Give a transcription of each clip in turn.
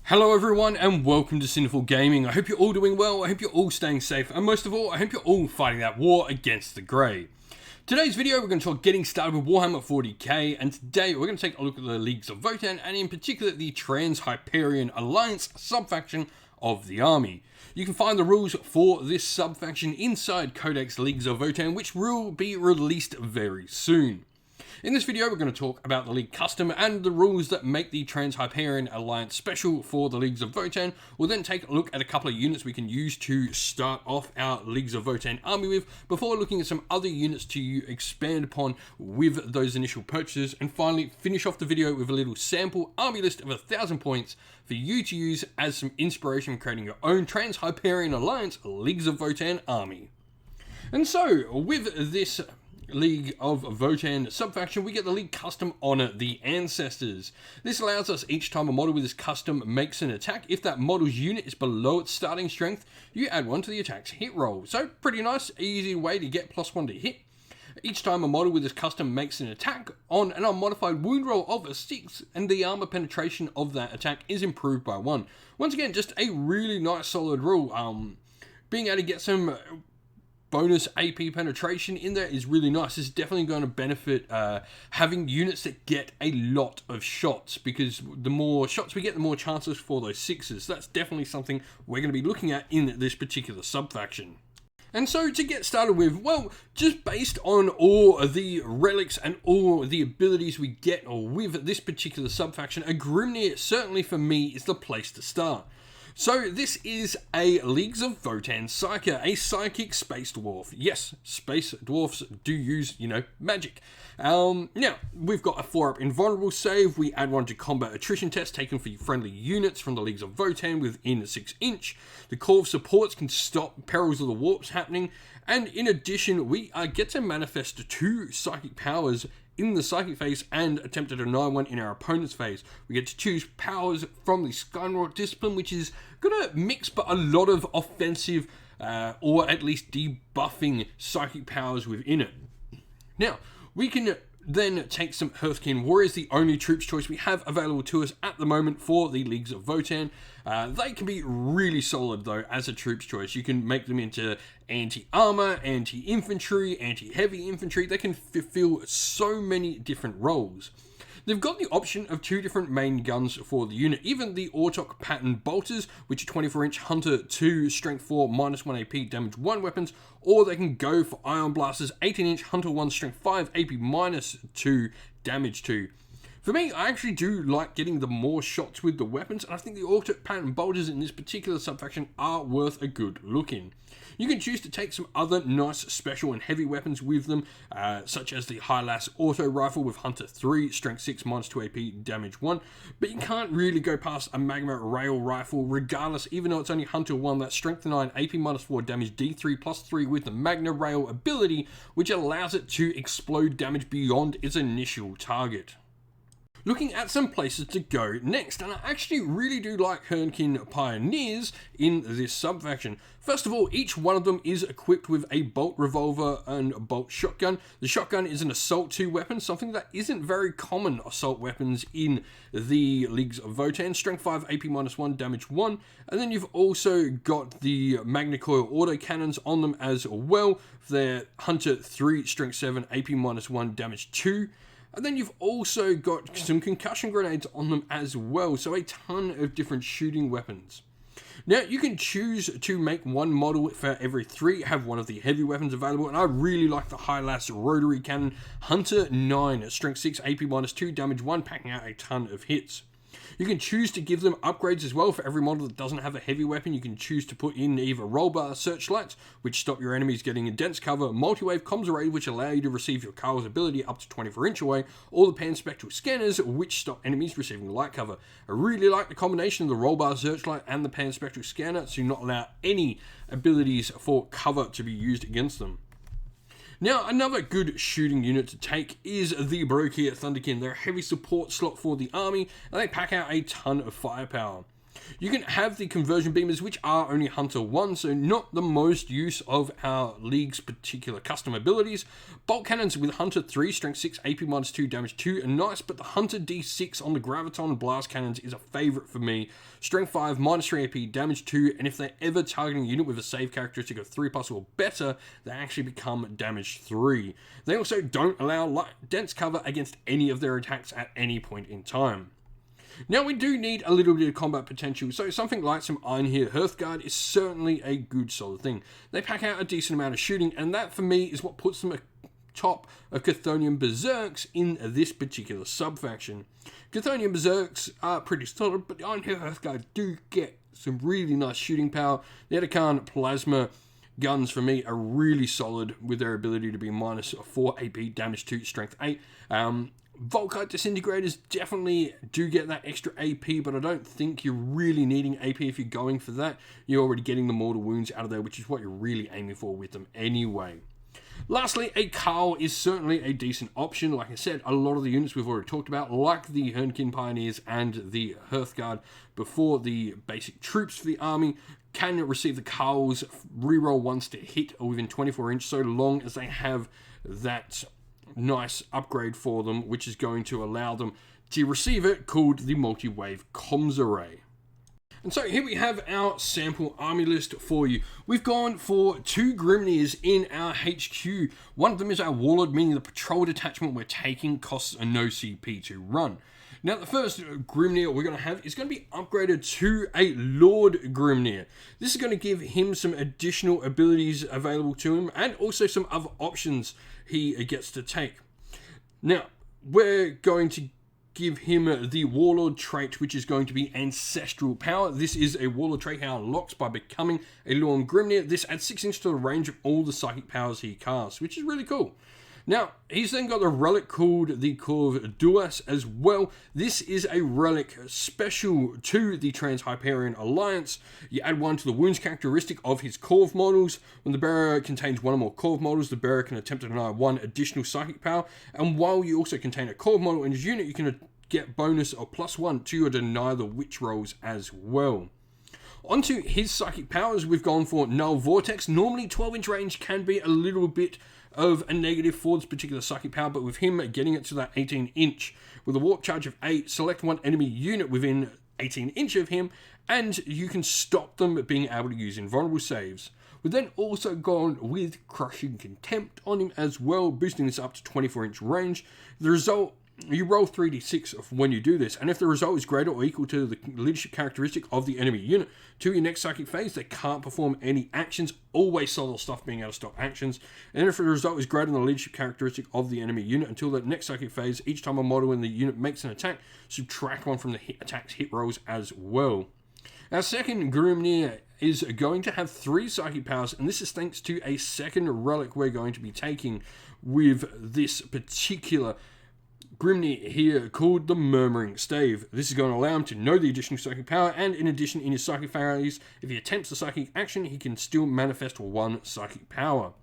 Hello everyone and welcome to Sinful Gaming. I hope you're all doing well, I hope you're all staying safe, and most of all, I hope you're all fighting that war against the Grey. Today's video we're going to talk getting started with Warhammer 40k, and today we're going to take a look at the Leagues of Votann, and in particular the Trans-Hyperian Alliance sub-faction of the army. You can find the rules for this sub-faction inside Codex Leagues of Votann, which will be released very soon. In this video, we're going to talk about the League Custom and the rules that make the Trans-Hyperian Alliance special for the Leagues of Votann. We'll then take a look at a couple of units we can use to start off our Leagues of Votann army with, before looking at some other units to expand upon with those initial purchases, and finally finish off the video with a little sample army list of 1,000 points for you to use as some inspiration for creating your own Trans-Hyperian Alliance Leagues of Votann army. And so, with this League of Votann subfaction, we get the League Custom Honor the Ancestors. This allows us each time a model with this custom makes an attack, if that model's unit is below its starting strength, you add 1 to the attack's hit roll. So pretty nice, easy way to get +1 to hit. Each time a model with this custom makes an attack on an unmodified wound roll of a 6, and the armor penetration of that attack is improved by 1. Once again, just a really nice solid rule. Being able to get some bonus AP penetration in there is really nice. It's definitely going to benefit having units that get a lot of shots, because the more shots we get, the more chances for those 6s. So that's definitely something we're going to be looking at in this particular subfaction. And so to get started with, well, just based on all of the relics and all the abilities we get with this particular subfaction, a Grimnir certainly for me is the place to start. So this is a Leagues of Votann Psyker, a psychic space dwarf. Yes, space dwarfs do use, magic. Now, we've got a 4-up invulnerable save. We add 1 to combat attrition test taken for friendly units from the Leagues of Votann within 6 inch. The core of supports can stop perils of the warps happening. And in addition, we get to manifest 2 psychic powers in the psychic phase and attempt to deny 1 in our opponent's phase. We get to choose powers from the Skyward discipline, which is going to mix but a lot of offensive or at least debuffing psychic powers within it. Now, we can then take some Hearthkin Warriors, the only troops choice we have available to us at the moment for the Leagues of Votann. They can be really solid though as a troops choice. You can make them into anti-armor, anti-infantry, anti-heavy infantry. They can fulfill so many different roles. They've got the option of 2 different main guns for the unit. Even the Autok pattern bolters, which are 24-inch Hunter 2, Strength 4, -1 AP, Damage 1 weapons, or they can go for Ion Blasters, 18-inch Hunter 1, Strength 5, AP -2, Damage 2. For me, I actually do like getting the more shots with the weapons, and I think the Autok pattern bolters in this particular subfaction are worth a good look in. You can choose to take some other nice special and heavy weapons with them, such as the Hylas Auto Rifle with Hunter 3, Strength 6, -2 AP, Damage 1, but you can't really go past a Magma Rail Rifle regardless, even though it's only Hunter 1, that's Strength 9, AP -4, Damage D3 +3 with the Magna Rail ability, which allows it to explode damage beyond its initial target. Looking at some places to go next, and I actually really do like Hearthkin Pioneers in this subfaction. First of all, each one of them is equipped with a bolt revolver and a bolt shotgun. The shotgun is an assault 2 weapon, something that isn't very common assault weapons in the Leagues of Votann. Strength 5, AP -1, Damage 1, and then you've also got the Magna Coil autocannons on them as well. They're Hunter 3, Strength 7, AP -1, Damage 2. And then you've also got some concussion grenades on them as well, so a ton of different shooting weapons. Now, you can choose to make 1 model for every 3, have 1 of the heavy weapons available, and I really like the Hylas Rotary Cannon, Hunter 9, Strength 6, AP -2, Damage 1, packing out a ton of hits. You can choose to give them upgrades as well. For every model that doesn't have a heavy weapon, you can choose to put in either rollbar searchlights, which stop your enemies getting in dense cover, multi-wave comms array, which allow you to receive your Carl's ability up to 24-inch away, or the panspectral scanners, which stop enemies receiving light cover. I really like the combination of the rollbar searchlight and the panspectral scanner to not allow any abilities for cover to be used against them. Now, another good shooting unit to take is the Brokir Thunderkin. They're a heavy support slot for the army, and they pack out a ton of firepower. You can have the conversion beamers, which are only Hunter 1, so not the most use of our league's particular custom abilities. Bolt cannons with Hunter 3, strength 6, AP minus 2, damage 2 are nice, but the Hunter D6 on the Graviton blast cannons is a favourite for me. Strength 5, minus 3 AP, damage 2, and if they're ever targeting a unit with a save characteristic of 3+ or better, they actually become damage 3. They also don't allow dense cover against any of their attacks at any point in time. Now we do need a little bit of combat potential, so something like some Ironheart Hearthguard is certainly a good solid thing. They pack out a decent amount of shooting, and that for me is what puts them atop of Chthonian Berserks in this particular sub-faction. Chthonian Berserks are pretty solid, but the Ironheart Hearthguard do get some really nice shooting power. The Edakan Plasma guns for me are really solid with their ability to be minus 4 AP, damage 2, strength 8. Volkite Disintegrators definitely do get that extra AP, but I don't think you're really needing AP if you're going for that. You're already getting the mortal wounds out of there, which is what you're really aiming for with them anyway. Lastly, a Carl is certainly a decent option. Like I said, a lot of the units we've already talked about, like the Hernkin Pioneers and the Hearthguard before the basic troops for the army, can receive the Carls, reroll once to hit or within 24 inch, so long as they have that nice upgrade for them, which is going to allow them to receive it, called the Multi-Wave Comms Array. And so here we have our sample army list for you. We've gone for 2 Grimnirs in our HQ. One of them is our Warlord, meaning the patrol detachment we're taking costs a no CP to run. Now, the first Grimnir we're going to have is going to be upgraded to a Lord Grimnir. This is going to give him some additional abilities available to him, and also some other options he gets to take. Now, we're going to give him the Warlord trait, which is going to be Ancestral Power. This is a Warlord trait he unlocks by becoming a Lord Grimnir. This adds 6 inches to the range of all the psychic powers he casts, which is really cool. Now, he's then got a relic called the Corv Duas as well. This is a relic special to the Trans-Hyperian Alliance. You add 1 to the wounds characteristic of his Corv models. When the bearer contains 1 or more Corv models, the bearer can attempt to deny 1 additional psychic power. And while you also contain a Corv model in his unit, you can get bonus or +1 to your deny the witch rolls as well. Onto his psychic powers, we've gone for Null Vortex. Normally 12-inch range can be a little bit of a negative for this particular psychic power, but with him getting it to that 18-inch, with a warp charge of 8, select 1 enemy unit within 18-inch of him, and you can stop them being able to use invulnerable saves. We've then also gone with Crushing Contempt on him as well, boosting this up to 24-inch range. The result, you roll 3d6 when you do this, and if the result is greater or equal to the leadership characteristic of the enemy unit, to your next psychic phase, they can't perform any actions, always subtle stuff being able to stop actions, and if the result is greater than the leadership characteristic of the enemy unit until the next psychic phase, each time a model in the unit makes an attack, subtract 1 from the attack's hit rolls as well. Our second Grimnir is going to have 3 psychic powers, and this is thanks to a second relic we're going to be taking with this particular Grimnir here, called the Murmuring Stave. This is going to allow him to know the additional psychic power, and in addition, in his psychic phase, if he attempts the psychic action, he can still manifest 1 psychic power.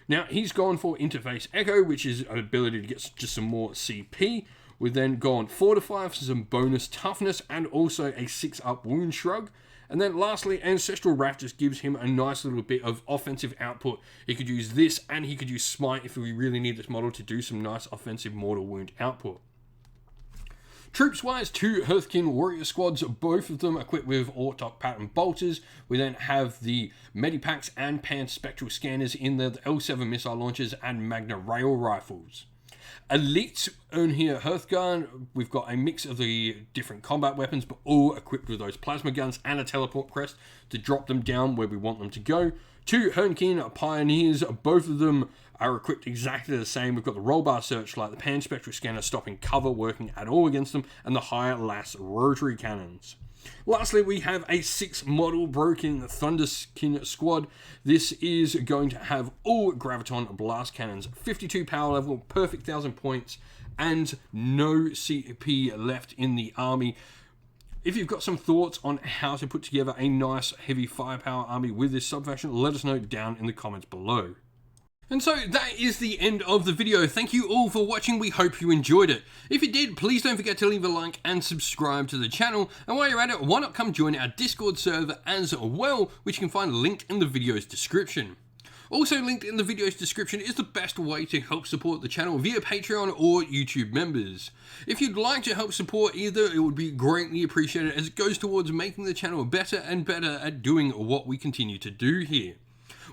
Now, he's gone for Interface Echo, which is an ability to get just some more CP. We've then gone Fortify for some bonus toughness, and also a 6-up wound shrug. And then lastly, Ancestral Wrath just gives him a nice little bit of offensive output. He could use this, and he could use Smite if we really need this model to do some nice offensive mortal wound output. Troops-wise, 2 Hearthkin Warrior Squads, both of them equipped with Ortok Pattern Bolters. We then have the Medipacks and Pan-Spectral Scanners in there, the L7 Missile Launchers, and Magna Rail Rifles. Elite Ironheart Hearthguard, we've got a mix of the different combat weapons, but all equipped with those plasma guns and a teleport crest to drop them down where we want them to go. 2 Hernkin Pioneers, both of them are equipped exactly the same. We've got the Rollbar Searchlight, the Pan-Spectral Scanner stopping cover working at all against them, and the Higher Lass Rotary Cannons. Lastly, we have a 6-model Broken Thunderskin Squad. This is going to have all Graviton Blast Cannons, 52 power level, perfect 1,000 points, and no CP left in the army. If you've got some thoughts on how to put together a nice heavy firepower army with this subfaction, let us know down in the comments below. And so that is the end of the video. Thank you all for watching. We hope you enjoyed it. If you did, please don't forget to leave a like and subscribe to the channel. And while you're at it, why not come join our Discord server as well, which you can find linked in the video's description. Also linked in the video's description is the best way to help support the channel via Patreon or YouTube members. If you'd like to help support either, it would be greatly appreciated as it goes towards making the channel better and better at doing what we continue to do here.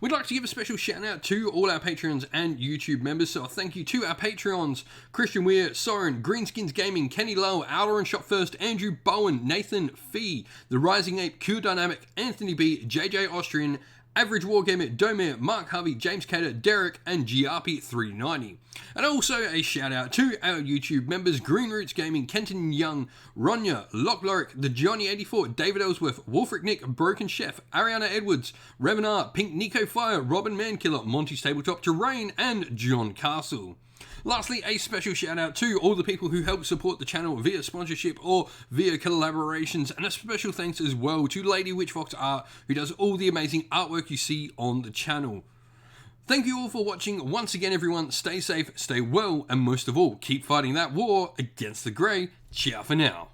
We'd like to give a special shout out to all our Patreons and YouTube members, so a thank you to our Patreons: Christian Weir, Soren, Greenskins Gaming, Kenny Lowe, Owler and Shot First, Andrew Bowen, Nathan Fee, The Rising Ape, Q Dynamic, Anthony B, JJ Austrian, Average Wargamer, Domir, Mark Harvey, James Cater, Derek, and GRP390. And also a shout out to our YouTube members: Green Roots Gaming, Kenton Young, Ronya, Lock Lorick, The Johnny84, David Ellsworth, Wolfric Nick, Broken Chef, Ariana Edwards, Revenar, Pink Nico Fire, Robin Mankiller, Monty's Tabletop, Terrain, and John Castle. Lastly, a special shout out to all the people who help support the channel via sponsorship or via collaborations, and a special thanks as well to Lady Witchfox Art, who does all the amazing artwork you see on the channel. Thank you all for watching. Once again, everyone, stay safe, stay well, and most of all, keep fighting that war against the Grey. Ciao for now.